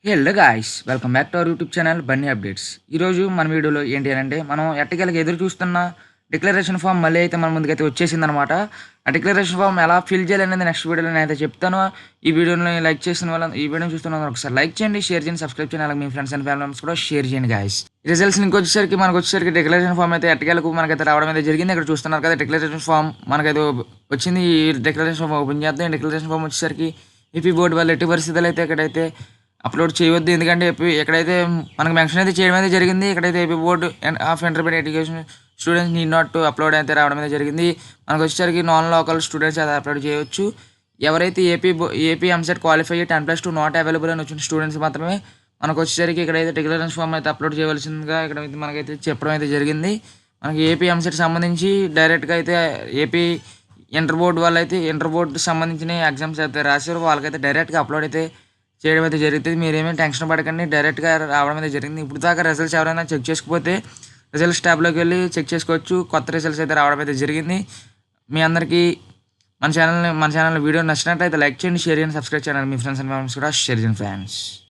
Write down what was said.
Hello guys welcome back to our YouTube channel Bunny updates. ఈరోజు మన వీడియోలో ఏంటి అని అంటే మనం ఎట్టకేలకు ఎదురు చూస్తున్న డిక్లరేషన్ ఫామ్ మళ్ళీ అయితే మన ముందుకైతే వచ్చేసిందనమాట. ఆ డిక్లరేషన్ ఫామ్ ఎలా ఫిల్ చేయాలనేది నెక్స్ట్ వీడియోలో నేనైతే చెప్తాను. ఈ వీడియోని లైక్ చేసిన వాళ్ళ ఈ వీడియోని చూస్తున్న వాళ్ళు ఒకసారి లైక్ చేయండి, షేర్ చేయండి, సబ్స్క్రైబ్ చేయండి, అలాగే మీ ఫ్రెండ్స్ అండ్ ఫ్యామిలీ మెంబర్స్ కూడా షేర్ చేయండి గాయ్స్. రిజల్ట్స్ లింక్ వచ్చేసరికి డిక్లరేషన్ ఫామ్ అయితే ఎట్టకేలకు మనకైతే రావడం అయితే జరిగింది. ఇక్కడ చూస్తున్నారు కదా డిక్లరేషన్ ఫామ్ మనకైతే వచ్చింది. ఈ డిక్లరేషన్ ఫామ్ ఓపెన్ చేద్దాం. ఈ డిక్లరేషన్ ఫామ్ వచ్చేసరికి ఏపీ బోర్డు వాళ్ళు ఎట్టి పరిస్థితులు అయితే ఇక్కడైతే అప్లోడ్ చేయవద్దు, ఎందుకంటే ఎక్కడైతే మనకు మెన్షన్ అయితే చేయడం అయితే జరిగింది. ఇక్కడైతే AP board of intermediate education students need not to upload అయితే రావడం అయితే జరిగింది. మనకు వచ్చేసరికి నాన్ లోకల్ స్టూడెంట్స్ అయితే అప్లోడ్ చేయొచ్చు. ఎవరైతే AP EAMCET qualify 10+2 not available అని వచ్చిన స్టూడెంట్స్ మాత్రమే మనకు వచ్చేసరికి ఇక్కడైతే డిక్లరేషన్ ఫామ్ అయితే అప్లోడ్ చేయవలసిందిగా ఇక్కడ మనకైతే చెప్పడం అయితే జరిగింది. మనకి ఏపీ ఎంసెట్ సంబంధించి డైరెక్ట్గా అయితే ఏపీ ఇంటర్ బోర్డు వాళ్ళు అయితే ఇంటర్ బోర్డు సంబంధించిన ఎగ్జామ్స్ అయితే రాశారు, వాళ్ళకైతే డైరెక్ట్గా అప్లోడ్ అయితే చేయడం అయితే జరుగుతుంది. మీరేమీ టెన్షన్ పడకండి, డైరెక్ట్గా రావడం అయితే జరిగింది. ఇప్పుడు దాకా రిజల్ట్స్ ఎవరైనా చెక్ చేసుకోకపోతే రిజల్ట్స్ ట్యాబ్లోకి వెళ్ళి చెక్ చేసుకోవచ్చు. కొత్త రిజల్ట్స్ అయితే రావడం అయితే జరిగింది. మీ అందరికీ మన ఛానల్ వీడియో నచ్చినట్లయితే లైక్ చేయండి, షేర్ చేయండి, సబ్స్క్రైబ్ చేయండి, మీ ఫ్రెండ్స్ అండ్ ఫ్యామిలీస్ కూడా షేర్ చేయండి ఫ్రెండ్స్.